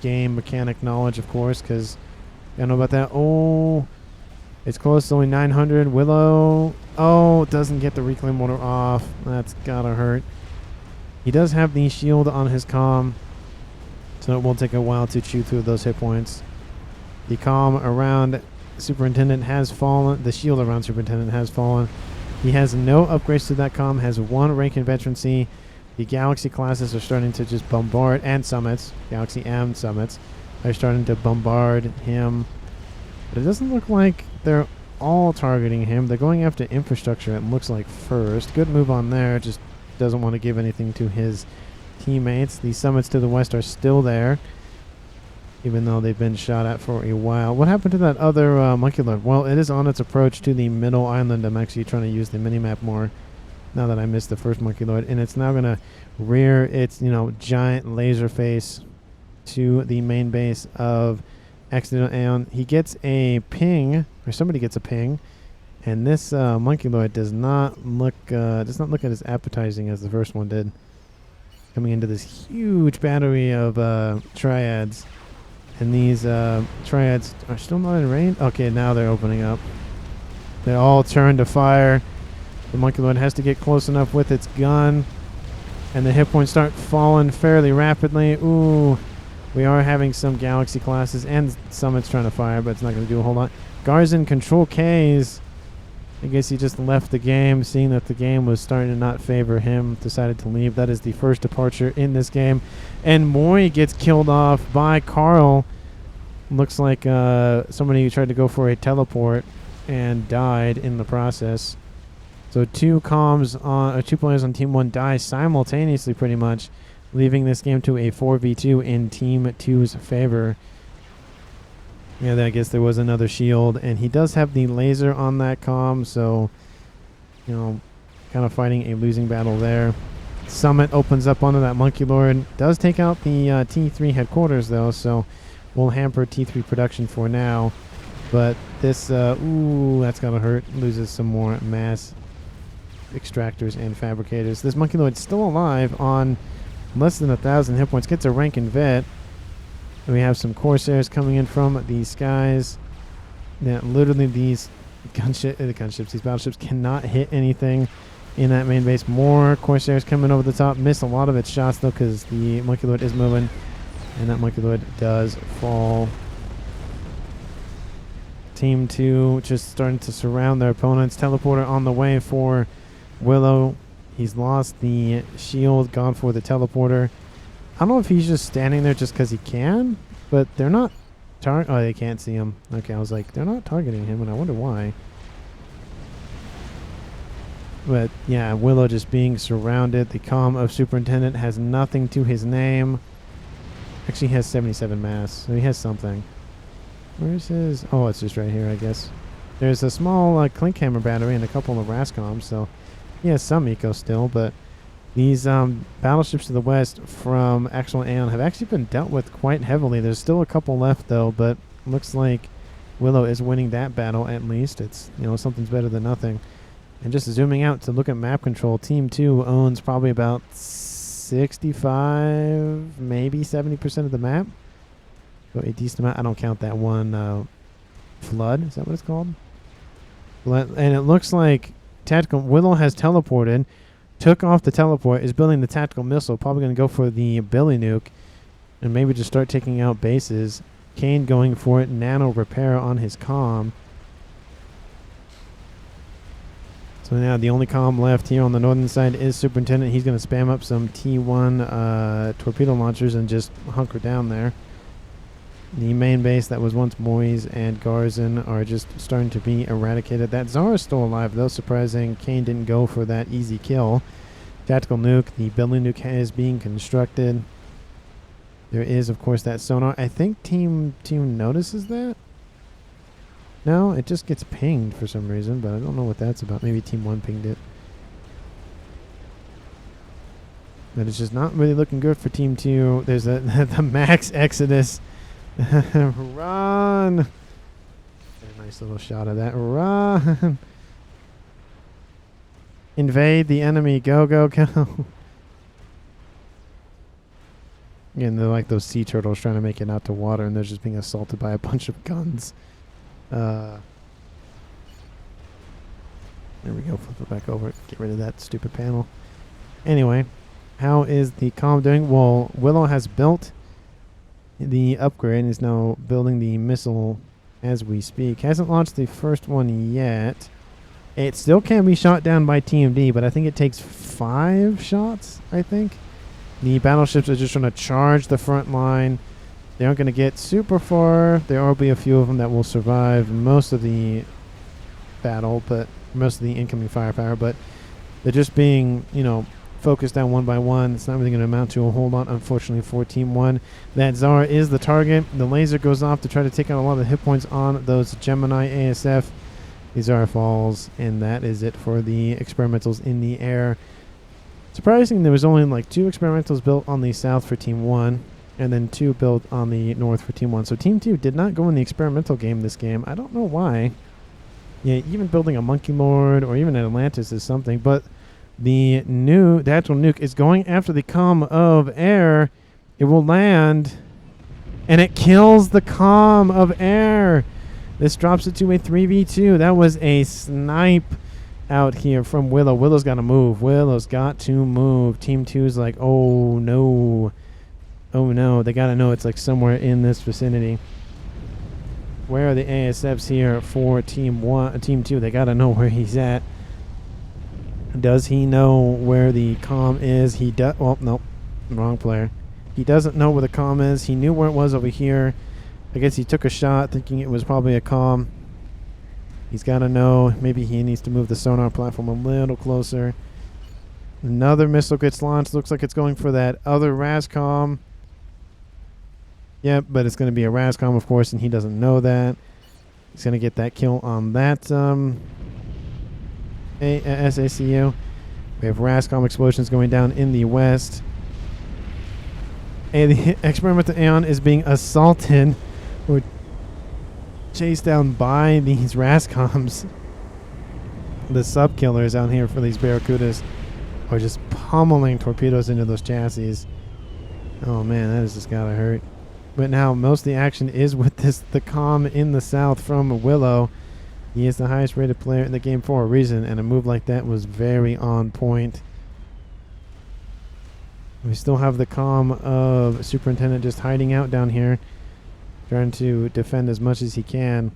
game mechanic knowledge, of course, because I don't know about that. Oh, it's close. It's only 900. Willow. Oh, doesn't get the reclaim order off. That's gotta hurt. He does have the shield on his comm, so it will take a while to chew through those hit points. The comm around Superintendent has fallen. The shield around Superintendent has fallen. He has no upgrades to that comm, has 1 rank in veterancy. The Galaxy classes are starting to just bombard, and Summits, Galaxy and Summits, are starting to bombard him. But it doesn't look like they're all targeting him. They're going after infrastructure, it looks like, first. Good move on there, just doesn't want to give anything to his teammates. The Summits to the west are still there, even though they've been shot at for a while. What happened to that other Monkey Lord? Well, it is on its approach to the middle island. I'm actually trying to use the minimap more now that I missed the first Monkey Lord. And it's now going to rear its, giant laser face to the main base of Accidental Aeon. He gets a ping, or somebody gets a ping, And this Monkey Lord does not look as appetizing as the first one did. Coming into this huge battery of triads. And these triads are still not in range. Okay, now they're opening up. They all turn to fire. The Monkey Lord has to get close enough with its gun. And the hit points start falling fairly rapidly. Ooh. We are having some Galaxy classes and Summits trying to fire, but it's not going to do a whole lot. Garzen control Ks. I guess he just left the game, seeing that the game was starting to not favor him. Decided to leave. That is the first departure in this game. And Mori gets killed off by Carl. Looks like somebody tried to go for a teleport and died in the process. So two players on Team 1 die simultaneously pretty much, leaving this game to a 4v2 in Team 2's favor. Yeah, I guess there was another shield, and he does have the laser on that comm, so, you know, kind of fighting a losing battle there. Summit opens up onto that Monkey Lord. Does take out the T3 headquarters, though, so will hamper T3 production for now. But this, ooh, that's gotta hurt. Loses some more mass extractors and fabricators. This Monkey Lord's still alive on less than 1,000 hit points. Gets a rank in vet. And we have some Corsairs coming in from the skies. Now, literally these these battleships cannot hit anything in that main base. More Corsairs coming over the top. Miss a lot of its shots though, because the Monkey Lord is moving. And that Monkey Lord does fall. Team 2 just starting to surround their opponents. Teleporter on the way for Willow. He's lost the shield, gone for the teleporter. I don't know if he's just standing there just because he can, but they're not oh, they can't see him. Okay, I was like, they're not targeting him, and I wonder why. But yeah, Willow just being surrounded. The comm of Superintendent has nothing to his name. Actually, he has 77 mass, so he has something. Where's his... Oh, it's just right here, I guess. There's a small Clink Hammer battery and a couple of Rascoms, so he has some eco still, but these battleships to the west from Actual Aeon have actually been dealt with quite heavily. There's still a couple left, though, but looks like Willow is winning that battle at least. It's, you know, something's better than nothing. And just zooming out to look at map control, Team 2 owns probably about 65, maybe 70% of the map. So a decent amount. I don't count that one flood. Is that what it's called? And it looks like Tactical Willow has teleported, took off the teleport, is building the tactical missile, probably going to go for the Billy Nuke, and maybe just start taking out bases. Kane going for it, nano repair on his comm. So now the only comm left here on the northern side is Superintendent. He's going to spam up some T1 torpedo launchers and just hunker down there. The main base that was once Moyes and Garzen are just starting to be eradicated. That Zara is still alive, though. Surprising. Kane didn't go for that easy kill. Tactical nuke. The Billy Nuke is being constructed. There is, of course, that sonar. I think Team 2 notices that. No, it just gets pinged for some reason, but I don't know what that's about. Maybe Team 1 pinged it. But it's just not really looking good for Team 2. There's the max exodus. Run! A nice little shot of that. Run! Invade the enemy. Go, go, go. And they're like those sea turtles trying to make it out to water, and they're just being assaulted by a bunch of guns. There we go. Flip it back over. Get rid of that stupid panel. Anyway, how is the comm doing? Well, Willow has built the upgrade and is now building the missile as we speak. Hasn't launched the first one yet. It still can be shot down by TMD, but I think it takes 5 shots, I think. The battleships are just trying to charge the front line. They aren't going to get super far. There will be a few of them that will survive most of the battle, but most of the incoming firepower, but they're just being, you know, focused down one by one. It's not really going to amount to a whole lot, unfortunately, for Team 1. That Zara is the target. The laser goes off to try to take out a lot of the hit points on those Gemini ASF. The Zara falls, and that is it for the experimentals in the air. Surprising, there was only like 2 experimentals built on the south for Team 1, and then 2 built on the north for Team 1. So Team 2 did not go in the experimental game this game. I don't know why. Yeah, even building a Monkey Lord or even an Atlantis is something. But the actual nuke is going after the comm of air. It will land, and it kills the comm of air. This drops it to a 3v2. That was a snipe out here from Willow. Willow's got to move. Willow's got to move. Team 2's like, oh no. Oh no. They got to know it's like somewhere in this vicinity. Where are the ASFs here for Team 2? They got to know where he's at. Does he know where the comm is? He does. Oh, nope. Wrong player. He doesn't know where the comm is. He knew where it was over here. I guess he took a shot thinking it was probably a comm. He's got to know. Maybe he needs to move the sonar platform a little closer. Another missile gets launched. Looks like it's going for that other RASCOM. Yep, but it's going to be a RASCOM, of course, and he doesn't know that. He's going to get that kill on that SACU. We have RASCOM explosions going down in the west. And the experimental Aeon is being assaulted or chased down by these RASCOMs. The sub-killers out here for these Barracudas are just pummeling torpedoes into those chassis. Oh man, that has just gotta hurt. But now most of the action is with the comm in the south from Willow. He is the highest rated player in the game for a reason, and a move like that was very on point. We still have the comm of Superintendent just hiding out down here, trying to defend as much as he can.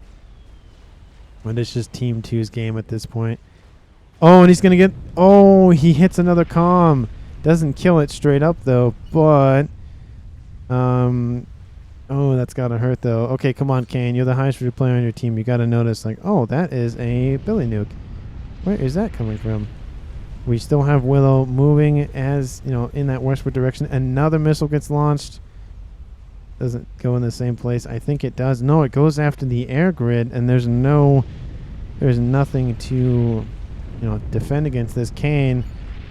But it's just Team 2's game at this point. Oh, and he's going to get... Oh, he hits another comm. Doesn't kill it straight up, though, but... Oh, that's got to hurt, though. Okay, come on, Kane. You're the highest rated player on your team. You got to notice, like, oh, that is a Billy Nuke. Where is that coming from? We still have Willow moving as, you know, in that westward direction. Another missile gets launched. Doesn't go in the same place. I think it does. No, it goes after the air grid, and there's nothing to, you know, defend against this. Kane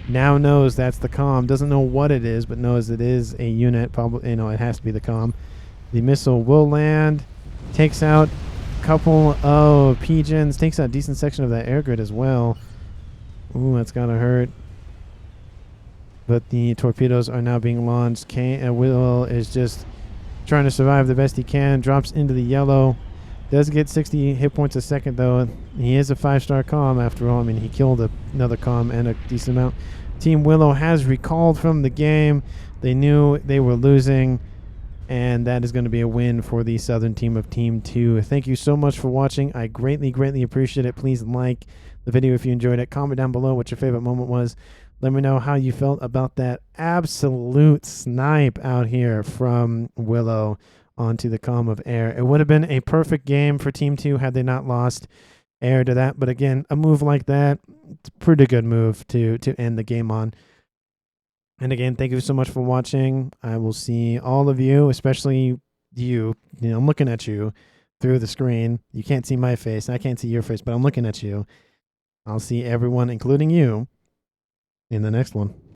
now knows that's the comm. Doesn't know what it is, but knows it is a unit. Probably, you know, it has to be the comm. The missile will land, takes out a couple of pigeons, takes out a decent section of that air grid as well. Ooh, that's gotta hurt. But the torpedoes are now being launched. Will is just trying to survive the best he can. Drops into the yellow. Does get 60 hit points a second, though. He is a 5-star comm, after all. I mean, he killed another comm and a decent amount. Team Willow has recalled from the game. They knew they were losing. And that is going to be a win for the southern team of Team 2. Thank you so much for watching. I greatly, greatly appreciate it. Please like the video if you enjoyed it. Comment down below what your favorite moment was. Let me know how you felt about that absolute snipe out here from Willow onto the comm of air. It would have been a perfect game for Team 2 had they not lost air to that. But again, a move like that, it's a pretty good move to end the game on. And again, thank you so much for watching. I will see all of you, especially you. You know, I'm looking at you through the screen. You can't see my face. I can't see your face, but I'm looking at you. I'll see everyone, including you, in the next one.